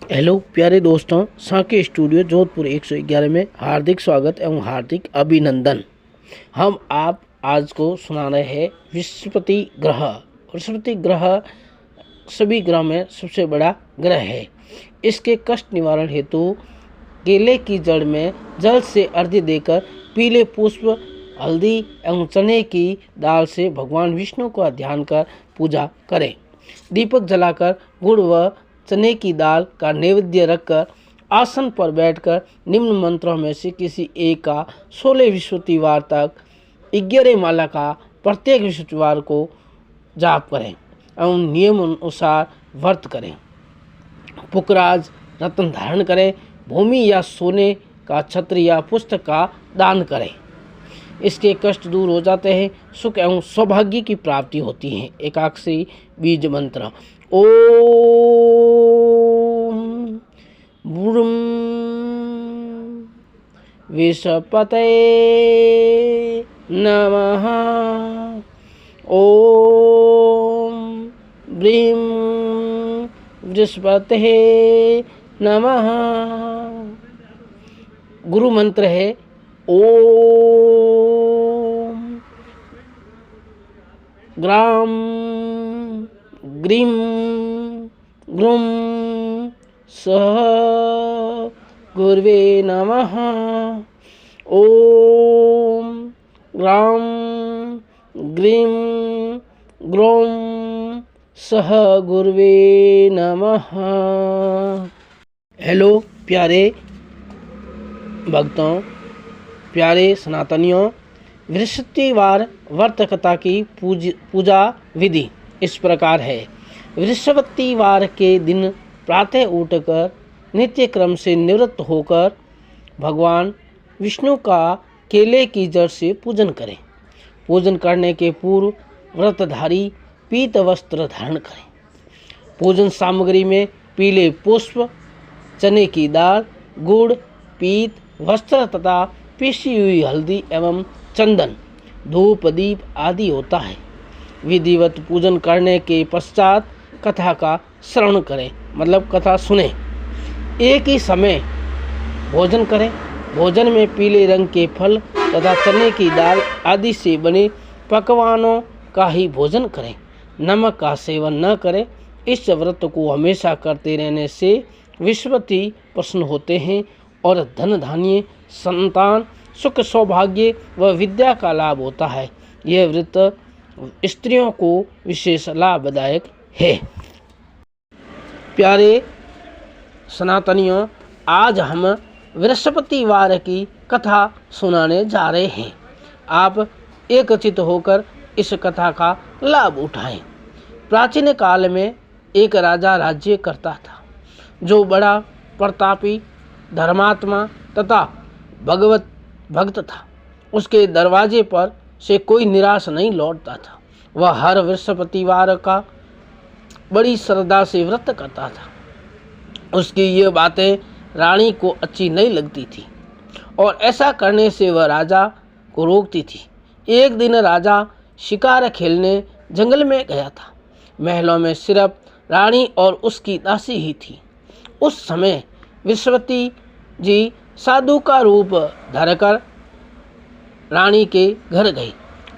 Hello प्यारे दोस्तों, साके studio Jodhpur 111 में हार्दिक स्वागत एवं हार्दिक अभिनंदन। हम आप आज को सुना रहे हैं बृहस्पति ग्रह। बृहस्पति ग्रह सभी ग्रह में सबसे बड़ा ग्रह है। इसके कष्ट निवारण हेतु केले की जड़ में जल से अर्घ्य देकर पीले पुष्प, हल्दी एवं चने की दाल से भगवान विष्णु का ध्यान कर पूजा करें। दीपक जलाकर गुड़ व चने की दाल का नैवेद्य रखकर आसन पर बैठकर निम्न मंत्रों में से किसी एक का 16 बृहस्पतिवार तक 11 माला का प्रत्येक बृहस्पतिवार को जाप करें एवं नियम अनुसार व्रत करें। पुखराज रत्न धारण करें। भूमि या सोने का छत्र या पुस्तक का दान करें। इसके कष्ट दूर हो जाते हैं, सुख एवं सौभाग्य की प्राप्ति होती है। एकाक्षरी बीज मंत्र ओम ब्रूम विषपते नमः। ओम ब्रीं बृहस्पते नमः। गुरु मंत्र है ओम ग्राम ग्रीं ग्रूम सह गुर्वे नमः। ओम ग्राम ग्रीं ग्रूम सह गुर्वे नमः। हेलो प्यारे भक्तों, प्यारे सनातनियों, बृहस्पतिवार व्रत कथा की पूजा विधि इस प्रकार है। बृहस्पतिवार के दिन प्रातः उठकर नित्य क्रम से निवृत्त होकर भगवान विष्णु का केले की जड़ से पूजन करें। पूजन करने के पूर्व व्रतधारी पीत वस्त्र धारण करें। पूजन सामग्री में पीले पुष्प, चने की दाल, गुड़, पीत वस्त्र तथा पीसी हुई हल्दी एवं चंदन, धूप, दीप आदि होता है। विधिवत पूजन करने के पश्चात कथा का श्रवण करें, मतलब कथा सुने। एक ही समय भोजन करें। भोजन में पीले रंग के फल तथा चने की दाल आदि से बने पकवानों का ही भोजन करें। नमक का सेवन न करें। इस व्रत को हमेशा करते रहने से बृहस्पति प्रसन्न होते हैं और धन धान्य, संतान, सुख, सौभाग्य व विद्या का लाभ होता है। यह व्रत स्त्रियों को विशेष लाभदायक है। प्यारे सनातनियों, आज हम बृहस्पतिवार की कथा सुनाने जा रहे हैं। आप एकचित होकर इस कथा का लाभ उठाएं। प्राचीन काल में एक राजा राज्य करता था, जो बड़ा प्रतापी, धर्मात्मा तथा भगवत भक्त था। उसके दरवाजे पर से कोई निराश नहीं लौटता था। वह हर बृहस्पतिवार का बड़ी श्रद्धा से व्रत करता था। उसकी ये बातें रानी को अच्छी नहीं लगती थी और ऐसा करने से वह राजा को रोकती थी। एक दिन राजा शिकार खेलने जंगल में गया था। महलों में सिर्फ रानी और उसकी दासी ही थी। उस समय बृहस्पति जी साधु का रूप धरकर रानी के घर गए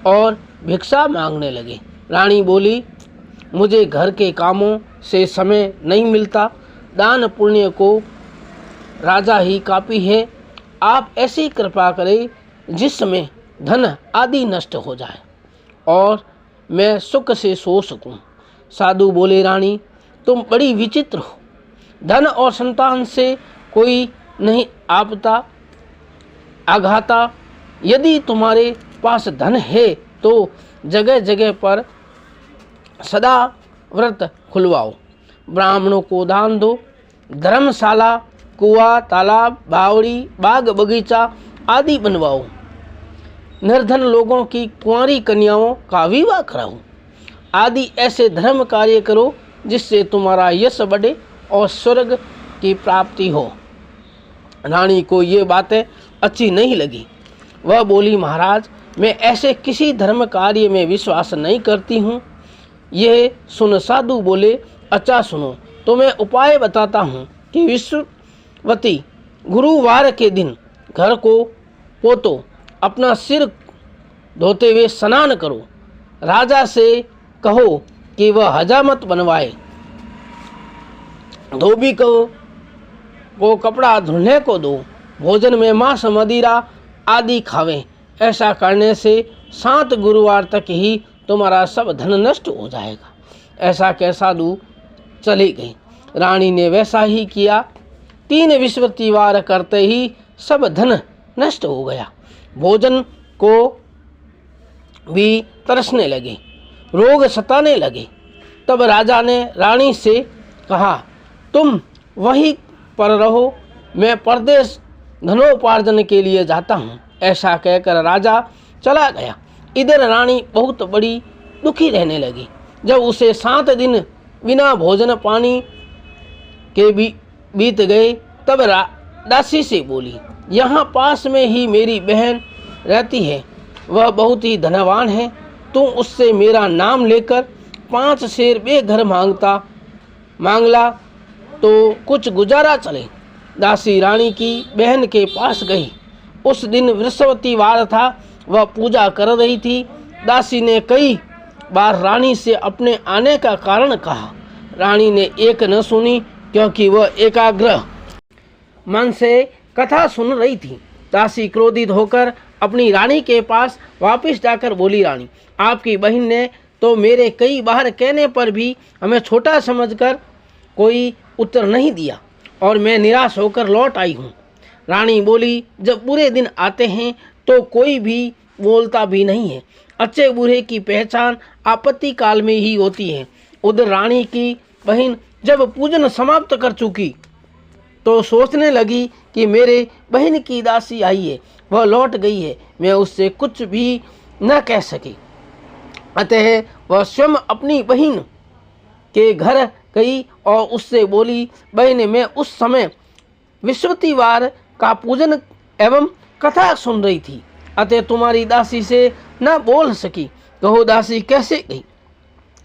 और भिक्षा मांगने लगे। रानी बोली, मुझे घर के कामों से समय नहीं मिलता। दान पुण्य को राजा ही काफी है। आप ऐसी कृपा करें जिसमें धन आदि नष्ट हो जाए और मैं सुख से सो सकूं। साधु बोले, रानी तुम बड़ी विचित्र हो। धन और संतान से कोई नहीं आपदा आघाता। यदि तुम्हारे पास धन है तो जगह जगह पर सदा व्रत खुलवाओ, ब्राह्मणों को दान दो, धर्मशाला, कुआं, तालाब, बावड़ी, बाग बगीचा आदि बनवाओ, निर्धन लोगों की कुंवारी कन्याओं का विवाह कराओ आदि ऐसे धर्म कार्य करो जिससे तुम्हारा यश बढ़े और स्वर्ग की प्राप्ति हो। रानी को ये बातें अच्छी नहीं लगी। वह बोली, महाराज मैं ऐसे किसी धर्म कार्य में विश्वास नहीं करती हूँ। यह सुन साधु बोले, अच्छा सुनो, तो मैं उपाय बताता हूँ। कि विश्ववती गुरुवार के दिन घर को पोतो, अपना सिर धोते हुए स्नान करो। राजा से कहो कि वह हजामत बनवाए, धोबी को कपड़ा धुलने को दो, भोजन में मांस मदिरा आदि खावें। ऐसा करने से 7 गुरुवार तक ही तुम्हारा सब धन नष्ट हो जाएगा। ऐसा कह साधु चली गई। रानी ने वैसा ही किया। 3 विश्वतिवार करते ही सब धन नष्ट हो गया। भोजन को भी तरसने लगे, रोग सताने लगे। तब राजा ने रानी से कहा, तुम वहीं पर रहो, मैं परदेश धनोपार्जन के लिए जाता हूँ। ऐसा कहकर राजा चला गया। इधर रानी बहुत बड़ी दुखी रहने लगी। जब उसे 7 दिन बिना भोजन पानी के बीत गए, तब दासी से बोली, यहाँ पास में ही मेरी बहन रहती है, वह बहुत ही धनवान है। तुम उससे मेरा नाम लेकर 5 शेर बेघर मांगला तो कुछ गुजारा चले। दासी रानी की बहन के पास गई। उस दिन वृषवतिवार था, वह पूजा कर रही थी। दासी ने कई बार रानी से अपने आने का कारण कहा। रानी ने एक न सुनी, क्योंकि वह एकाग्र मन से कथा सुन रही थी। दासी क्रोधित होकर अपनी रानी के पास वापस जाकर बोली, रानी, आपकी बहन ने तो मेरे कई बार कहने पर भी हमें छोटा समझकर कोई उत्तर नहीं दिया और मैं निराश होकर लौट आई हूँ। रानी बोली, जब बुरे दिन आते हैं तो कोई भी बोलता भी नहीं है। अच्छे बुरे की पहचान आपत्ति काल में ही होती है। उधर रानी की बहन जब पूजन समाप्त कर चुकी तो सोचने लगी कि मेरे बहन की दासी आई है, वह लौट गई है, मैं उससे कुछ भी न कह सकी। अतः वह स्वयं अपनी बहन के घर गई और उससे बोली, बहन, मैं उस समय विश्वतिवार का पूजन एवं कथा सुन रही थी, अतः तुम्हारी दासी से न बोल सकी। कहो दासी कैसे गई?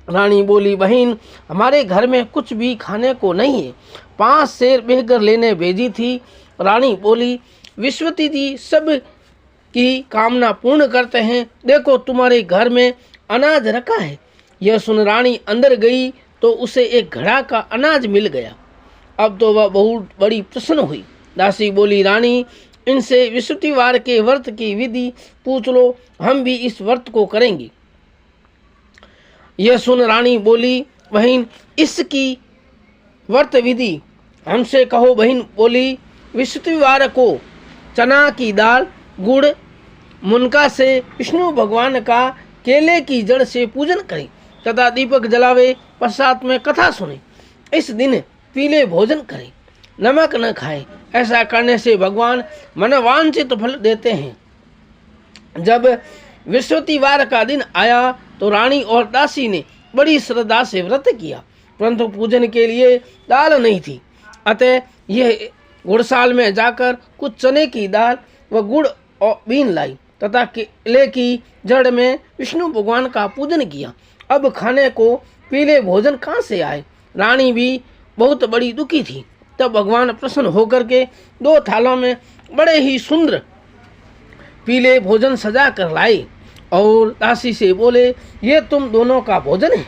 रानी बोली, बहन, हमारे घर में कुछ भी खाने को नहीं है, 5 शेर बेघर लेने भेजी थी। रानी बोली, विश्वती जी सब की कामना पूर्ण करते हैं, देखो तुम्हारे घर में अनाज रखा है। यह सुन रानी अंदर गई तो उसे एक घड़ा का अनाज मिल गया। अब तो वह बहुत बड़ी प्रसन्न हुई। दासी बोली, रानी, इनसे विश्वतिवार के व्रत की विधि पूछ लो, हम भी इस व्रत को करेंगे। यह सुन रानी बोली, बहन, इसकी व्रत विधि हमसे कहो। बहन बोली, विश्वतिवार को चना की दाल, गुड़, मुनका से विष्णु भगवान का केले की जड़ से पूजन करें तथा दीपक जलावे, पश्चात में कथा सुने। इस दिन पीले भोजन करें, नमक न खाएं। ऐसा करने से भगवान मनवांछित फल देते हैं। जब विश्वतिवार का दिन आया तो रानी और दासी ने बड़ी श्रद्धा से व्रत किया, परंतु पूजन के लिए दाल नहीं थी। अतः यह गुड़साल में जाकर कुछ चने की दाल व गुड़ और बीन लाई तथा केले की जड़ में विष्णु भगवान का पूजन किया। अब खाने को पीले भोजन कहाँ से आए? रानी भी बहुत बड़ी दुखी थी। तब भगवान प्रसन्न होकर के 2 थालों में बड़े ही सुंदर पीले भोजन सजा कर लाए और दासी से बोले, ये तुम दोनों का भोजन है।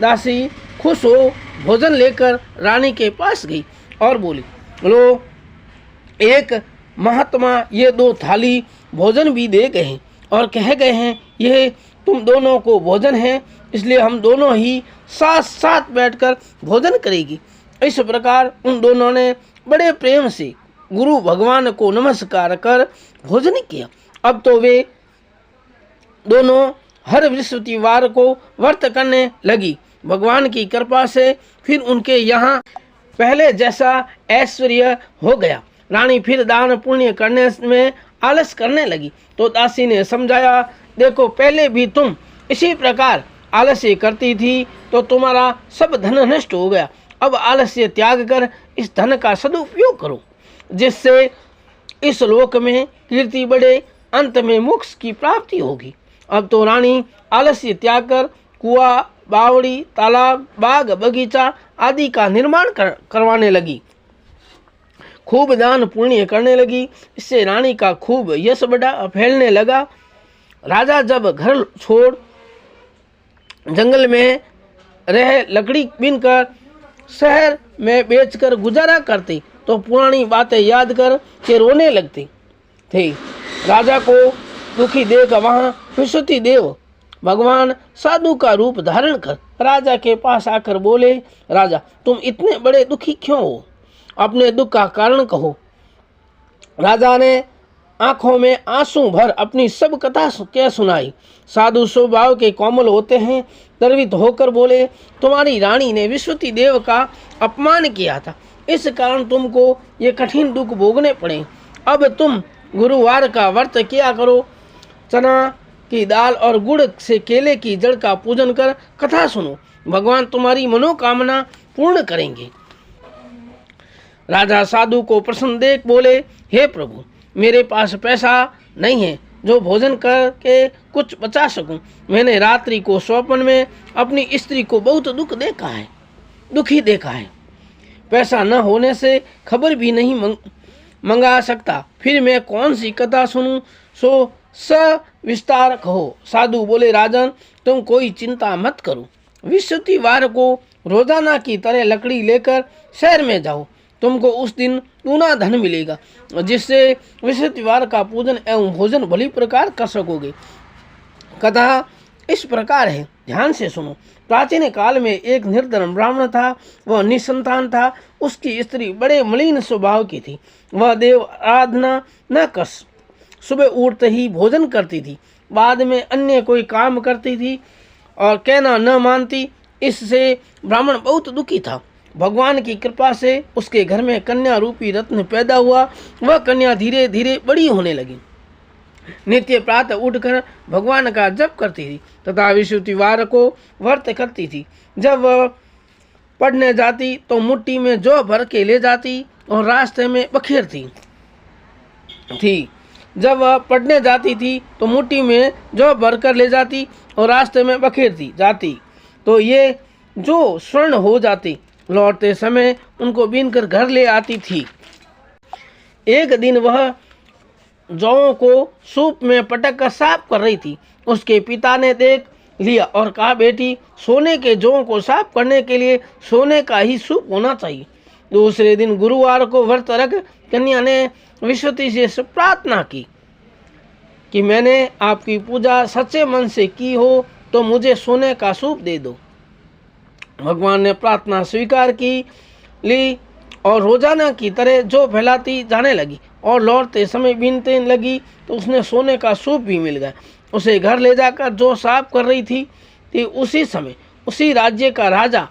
दासी खुश हो भोजन लेकर रानी के पास गई और बोली, लो, एक महात्मा ये 2 थाली भोजन भी दे गए हैं और कह गए हैं यह तुम दोनों को भोजन है, इसलिए हम दोनों ही साथ साथ बैठकर भोजन करेगी। इस प्रकार उन दोनों ने बड़े प्रेम से गुरु भगवान को नमस्कार कर भोजन किया। अब तो वे दोनों हर बृहस्पतिवार को व्रत करने लगी। भगवान की कृपा से फिर उनके यहाँ पहले जैसा ऐश्वर्य हो गया। रानी फिर दान पुण्य करने में आलस करने लगी तो दासी ने समझाया, देखो पहले भी तुम इसी प्रकार आलस्य करती थी तो तुम्हारा सब धन नष्ट हो गया। अब आलस्य त्याग कर इस धन का सदुपयोग करो, जिससे इस लोक में कीर्ति बढ़े, अंत में मोक्ष की प्राप्ति होगी। अब तो रानी आलस्य त्याग कर कुआं, बावड़ी, तालाब, बाग, बगीचा आदि का निर्माण करवाने लगी। खूब दान पुण्य करने लगी। इससे रानी का खूब यश फैलने लगा। राजा जब घर छोड़ जंगल में रह लकड़ी बीनकर शहर में बेचकर गुजारा करती तो पुरानी बातें याद कर के रोने लगती थी। राजा को दुखी देख वहाँ विश्वती देव भगवान साधु का रूप धारण कर राजा के पास आकर बोले, राजा तुम इतने बड़े दुखी क्यों हो? अपने दुख का कारण कहो। राजा ने आंखों में आंसू भर अपनी सब कथा क्या सुनाई। साधु स्वभाव के कोमल होते हैं। गर्वित होकर बोले, तुम्हारी रानी ने विश्वती देव का अपमान किया था, इस कारण तुमको ये कठिन दुख भोगने पड़े। अब तुम गुरुवार का व्रत किया करो। चना की दाल और गुड़ से केले की जड़ का पूजन कर कथा सुनो, भगवान तुम्हारी मनोकामना पूर्ण करेंगे। राजा साधु को प्रसन्न देख बोले, हे प्रभु, मेरे पास पैसा नहीं है जो भोजन करके कुछ बचा सकूं। मैंने रात्रि को स्वप्न में अपनी स्त्री को बहुत दुखी देखा है। पैसा न होने से खबर भी नहीं मंगा सकता, फिर मैं कौन सी कथा सुनूं? सो विस्तार कहो। साधु बोले, राजन तुम कोई चिंता मत करो। विश्वतिवार को रोजाना की तरह लकड़ी लेकर शहर में जाओ। तुमको उस दिन दूना धन मिलेगा, जिससे विश्वतिवार का पूजन एवं भोजन भली प्रकार कर सकोगे। कथा इस प्रकार है, ध्यान से सुनो। प्राचीन काल में एक निर्धन ब्राह्मण था। वह निसंतान था। उसकी स्त्री बड़े मलिन स्वभाव की थी। वह देव आराधना न कर सुबह उठते ही भोजन करती थी, बाद में अन्य कोई काम करती थी और कहना न मानती। इससे ब्राह्मण बहुत दुखी था। भगवान की कृपा से उसके घर में कन्या रूपी रत्न पैदा हुआ। वह कन्या धीरे धीरे बड़ी होने लगी। नित्य प्रातः उठकर भगवान का जप करती थी तथा विश्वतिवार को व्रत करती थी। जब वह पढ़ने जाती तो मुट्ठी में जौ भर के ले जाती और रास्ते में बखेरती थी। जब वह पढ़ने जाती थी तो मुट्ठी में जौ भर कर ले जाती और रास्ते में बखेरती जाती तो ये जो स्वर्ण हो जाती। लौटते समय उनको बीनकर घर ले आती थी। एक दिन वह जौं को सूप में पटक कर साफ कर रही थी। उसके पिता ने देख लिया और कहा, बेटी, सोने के जौं को साफ करने के लिए सोने का ही सूप होना चाहिए। दूसरे दिन गुरुवार को व्रत रख कन्या ने विश्वती से प्रार्थना की कि मैंने आपकी पूजा सच्चे मन से की हो तो मुझे सोने का सूप दे दो। भगवान ने प्रार्थना स्वीकार की ली और रोजाना की तरह जो फैलाती जाने लगी और लौटते समय बीनते लगी तो उसने सोने का सूप भी मिल गया। उसे घर ले जाकर जो साफ कर रही थी उसी समय उसी राज्य का राजा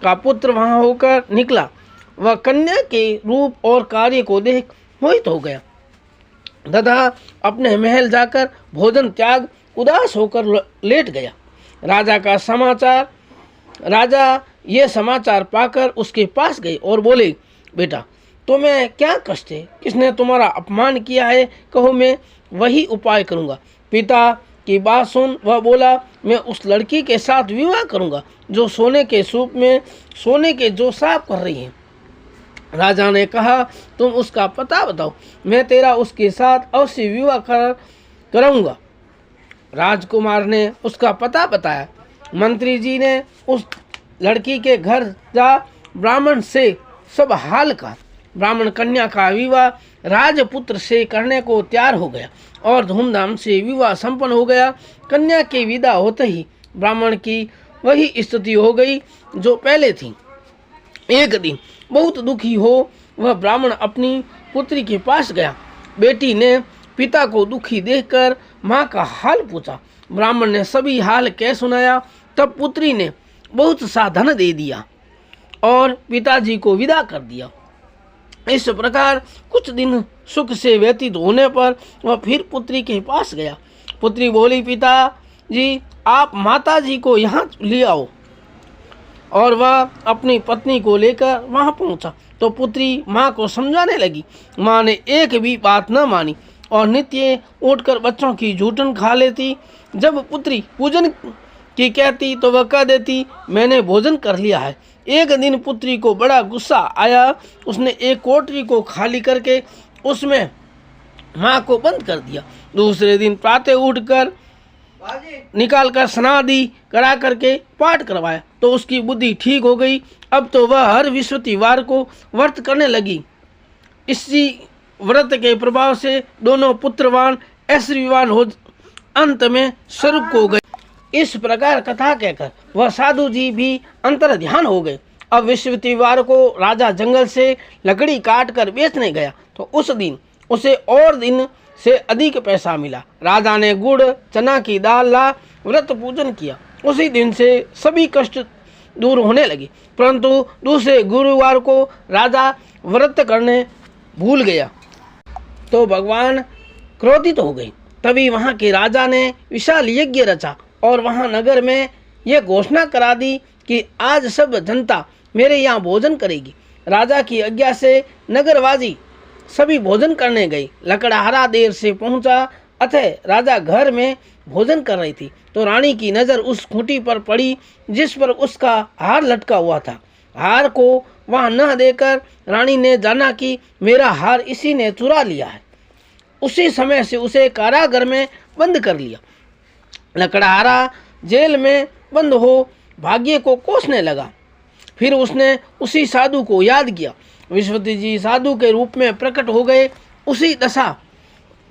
का पुत्र वहां होकर निकला। वह कन्या के रूप और कार्य को देख मोहित हो गया तथा अपने महल जाकर भोजन त्याग उदास होकर लेट गया। राजा ये समाचार पाकर उसके पास गए और बोले, बेटा, तुम्हें क्या कष्ट है? किसने तुम्हारा अपमान किया है? कहो, मैं वही उपाय करूँगा। पिता की बात सुन वह बोला, मैं उस लड़की के साथ विवाह करूँगा जो सोने के सूप में सोने के जो साफ कर रही है। राजा ने कहा, तुम उसका पता बताओ, मैं तेरा उसके साथ अवश्य विवाह कराऊंगा। राजकुमार ने उसका पता बताया। मंत्री जी ने उस लड़की के घर जा ब्राह्मण से सब हाल का। ब्राह्मण कन्या का विवाह राजपुत्र से करने को तैयार हो गया और धूमधाम से विवाह संपन्न हो गया। कन्या के विदा होते ही ब्राह्मण की वही स्थिति हो गई जो पहले थी। एक दिन बहुत दुखी हो वह ब्राह्मण अपनी पुत्री के पास गया। बेटी ने पिता को दुखी देखकर माँ का हाल पूछा। ब्राह्मण ने सभी हाल कह सुनाया। तब पुत्री ने बहुत सा धन दे दिया और पिताजी को विदा कर दिया। इस प्रकार कुछ दिन सुख से व्यतीत होने पर वह फिर पुत्री के पास गया। पुत्री बोली, पिताजी, आप माताजी को यहाँ ले आओ। और वह अपनी पत्नी को लेकर वहां पहुंचा तो पुत्री माँ को समझाने लगी। माँ ने एक भी बात न मानी और नित्य उठकर बच्चों की जूठन खा लेती। जब पुत्री पूजन कि कहती तो वह कह देती मैंने भोजन कर लिया है। एक दिन पुत्री को बड़ा गुस्सा आया। उसने एक कोठरी को खाली करके उसमें माँ को बंद कर दिया। दूसरे दिन प्रातः उठकर निकाल कर स्नादि करा करके पाठ करवाया तो उसकी बुद्धि ठीक हो गई। अब तो वह हर विस्पतिवार को व्रत करने लगी। इसी व्रत के प्रभाव से दोनों पुत्रवान ऐश्वर्यवान हो अंत में स्वर्ग को गए। इस प्रकार कथा कहकर वह साधु जी भी अंतर ध्यान हो गए। अब विस्पतिवार को राजा जंगल से लकड़ी काट कर बेचने गया तो उस दिन उसे और दिन से अधिक पैसा मिला। राजा ने गुड़ चना की दाल ला व्रत पूजन किया। उसी दिन से सभी कष्ट दूर होने लगे। परंतु दूसरे गुरुवार को राजा व्रत करने भूल गया तो भगवान क्रोधित हो गए। तभी वहाँ के राजा ने विशाल यज्ञ रचा और वहाँ नगर में यह घोषणा करा दी कि आज सब जनता मेरे यहाँ भोजन करेगी। राजा की आज्ञा से नगरवासी सभी भोजन करने गई। लकड़हारा देर से पहुंचा अतः राजा घर में भोजन कर रही थी तो रानी की नज़र उस खूंटी पर पड़ी जिस पर उसका हार लटका हुआ था। हार को वहां न देकर रानी ने जाना कि मेरा हार इसी ने चुरा लिया है। उसी समय से उसे कारागार में बंद कर लिया। लकड़हारा जेल में बंद हो भाग्य को कोसने लगा। फिर उसने उसी साधु को याद किया। विश्वपति जी साधु के रूप में प्रकट हो गए। उसी दशा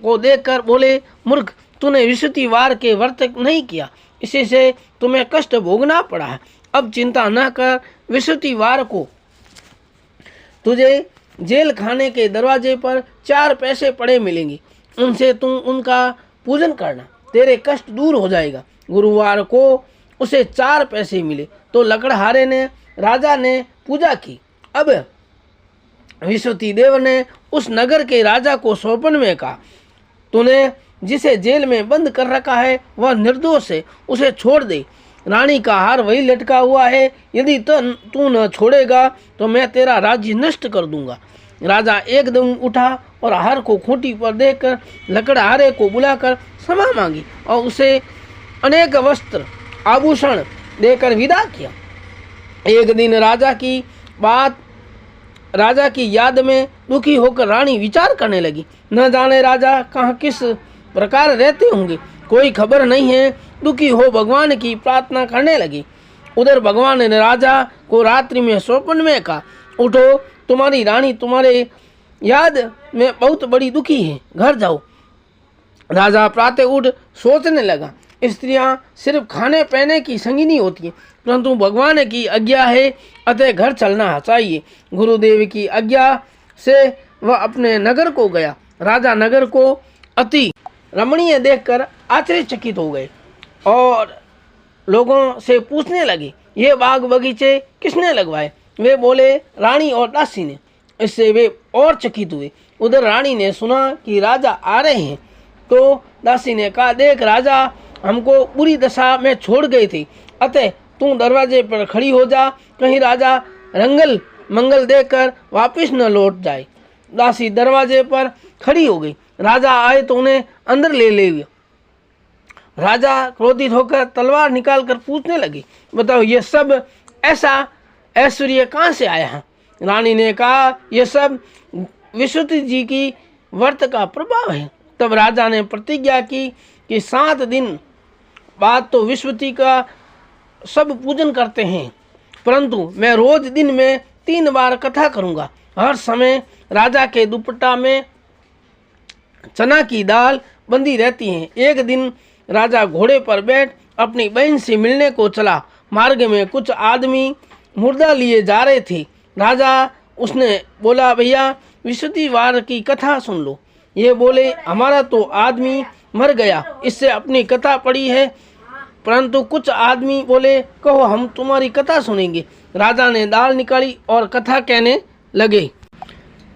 को देखकर बोले मूर्ख, तूने विस्पतिवार के व्रत नहीं किया, इसी से तुम्हें कष्ट भोगना पड़ा है। अब चिंता न कर, विस्पतिवार को तुझे जेल खाने के दरवाजे पर 4 पैसे पड़े मिलेंगे, उनसे तुम उनका पूजन करना, तेरे कष्ट दूर हो जाएगा। गुरुवार को उसे 4 पैसे मिले तो लकड़हारे ने राजा ने पूजा की। अब विश्वपति देव ने उस नगर के राजा को सौंपन में कहा, तूने जिसे जेल में बंद कर रखा है वह निर्दोष है, उसे छोड़ दे। रानी का हार वही लटका हुआ है, यदि तू न छोड़ेगा तो मैं तेरा राज्य नष्ट कर दूंगा। राजा एकदम उठा और हार को खूंटी पर देकर लकड़हारे को बुलाकर क्षमा मांगी और उसे अनेक वस्त्र आभूषण देकर विदा किया। एक दिन राजा की याद में दुखी होकर रानी विचार करने लगी। न जाने राजा कहाँ किस प्रकार रहते होंगे, कोई खबर नहीं है। दुखी हो भगवान की प्रार्थना करने लगी। उधर भगवान ने राजा को रात्रि में स्वप्न में कहा, उठो, तुम्हारी रानी तुम्हारे याद में बहुत बड़ी दुखी है, घर जाओ। राजा प्रातः उठ सोचने लगा, स्त्रियां सिर्फ खाने पीने की संगिनी होती हैं, परंतु भगवान की आज्ञा है अतः घर चलना चाहिए। गुरुदेव की आज्ञा से वह अपने नगर को गया। राजा नगर को अति रमणीय देखकर आश्चर्यचकित हो गए और लोगों से पूछने लगे, ये बाग बगीचे किसने लगवाए? वे बोले, रानी और दासी ने। इससे वे और चकित हुए। उधर रानी ने सुना कि राजा आ रहे हैं तो दासी ने कहा, देख राजा हमको बुरी दशा में छोड़ गए थे, अतः तू दरवाजे पर खड़ी हो जा, कहीं राजा रंगल मंगल देखकर वापस न लौट जाए। दासी दरवाजे पर खड़ी हो गई। राजा आए तो उन्हें अंदर ले गया। राजा क्रोधित होकर तलवार निकालकर पूछने लगे, बताओ ये सब ऐसा ऐश्वर्य कहाँ से आया है? रानी ने कहा, यह सब विश्वपति जी की व्रत का प्रभाव है। तब राजा ने प्रतिज्ञा की कि 7 दिन बाद तो विश्वपति का सब पूजन करते हैं, परंतु मैं रोज दिन में 3 बार कथा करूंगा। हर समय राजा के दुपट्टा में चना की दाल बंधी रहती है। एक दिन राजा घोड़े पर बैठ अपनी बहन से मिलने को चला। मार्ग में कुछ आदमी मुर्दा लिए जा रहे थे। राजा उसने बोला, भैया विस्पतिवार की कथा सुन लो। ये बोले, हमारा तो आदमी मर गया, इससे अपनी कथा पड़ी है। परंतु कुछ आदमी बोले, कहो हम तुम्हारी कथा सुनेंगे। राजा ने दाल निकाली और कथा कहने लगे।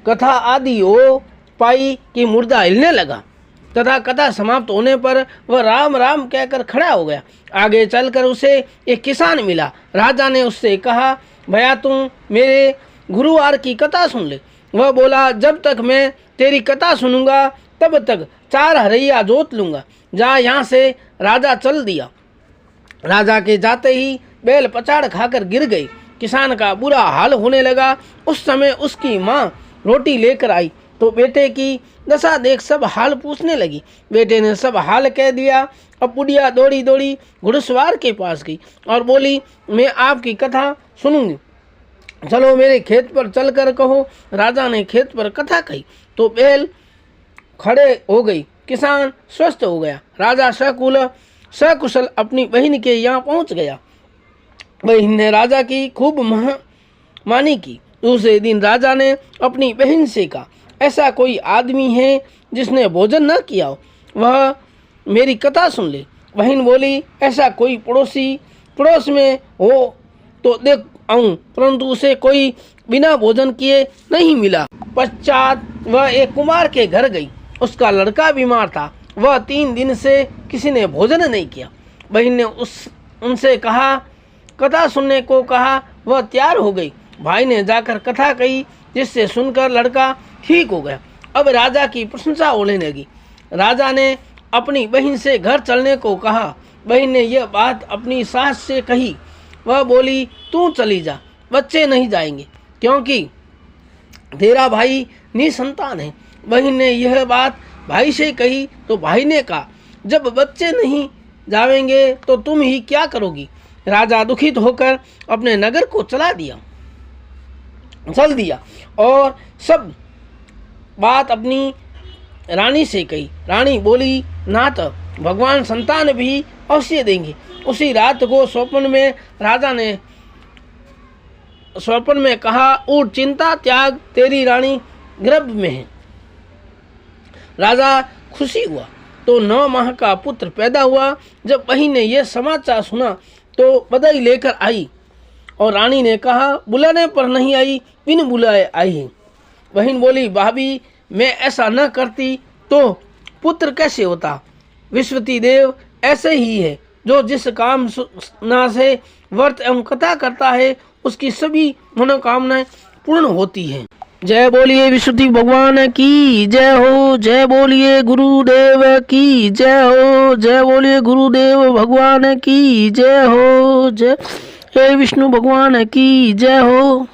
कथा आदि हो पाई कि मुर्दा हिलने लगा तथा कथा समाप्त होने पर वह राम राम कहकर खड़ा हो गया। आगे चलकर उसे एक किसान मिला। राजा ने उससे कहा, भैया तुम मेरे गुरुवार की कथा सुन ले। वह बोला, जब तक मैं तेरी कथा सुनूंगा तब तक 4 हरैया जोत लूंगा। जा यहाँ से। राजा चल दिया। राजा के जाते ही बैल पछाड़ खाकर गिर गई। किसान का बुरा हाल होने लगा। उस समय उसकी माँ रोटी लेकर आई तो बेटे की दशा देख सब हाल पूछने लगी। बेटे ने सब हाल कह दिया। अब बुढ़िया दौड़ी दौड़ी घुड़सवार के पास गई और बोली, मैं आपकी कथा सुनूंगी, चलो मेरे खेत पर चलकर कहो। राजा ने खेत पर कथा कही तो बैल खड़े हो गई। किसान स्वस्थ हो गया। राजा सकुशल अपनी बहन के यहाँ पहुँच गया। बहन ने राजा की खूब मानी की। दूसरे दिन राजा ने अपनी बहन से कहा, ऐसा कोई आदमी है जिसने भोजन न किया हो, वह मेरी कथा सुन ले। बहन बोली, ऐसा कोई पड़ोस में हो तो देख आऊं, परंतु उसे कोई बिना भोजन किए नहीं मिला। पश्चात वह एक कुमार के घर गई। उसका लड़का बीमार था। वह 3 दिन से किसी ने भोजन नहीं किया। बहन ने उनसे कथा सुनने को कहा। वह तैयार हो गई। भाई ने जाकर कथा कही, जिससे सुनकर लड़का ठीक हो गया। अब राजा की प्रशंसा होने लगी। राजा ने अपनी बहन से घर चलने को कहा। बहन ने यह बात अपनी सास से कही। वह बोली, तू चली जा, बच्चे नहीं जाएंगे, क्योंकि तेरा भाई निसंतान है। बहन ने यह बात भाई से कही तो भाई ने कहा, जब बच्चे नहीं जाएंगे तो तुम ही क्या करोगी। राजा दुखित होकर अपने नगर को चल दिया और सब बात अपनी रानी से कही। रानी बोली, नाथ, भगवान संतान भी अवश्य देंगे। उसी रात को राजा ने स्वप्न में कहा, उठ, चिंता त्याग, तेरी रानी गर्भ में है। राजा खुशी हुआ तो 9 माह का पुत्र पैदा हुआ। जब बहन ने यह समाचार सुना तो बधाई लेकर आई और रानी ने कहा, बुलाने पर नहीं आई, बिन बुलाए आई है। बहन बोली, भाभी, मैं ऐसा न करती तो पुत्र कैसे होता। विश्वती देव ऐसे ही है, जो जिस काम ना से व्रत एवं कथा करता है उसकी सभी मनोकामनाएं पूर्ण होती हैं। जय बोलिए विश्वती भगवान की जय हो। जय बोलिए गुरुदेव की जय हो। जय बोलिए गुरुदेव भगवान की जय हो। जय विष्णु भगवान की जय हो।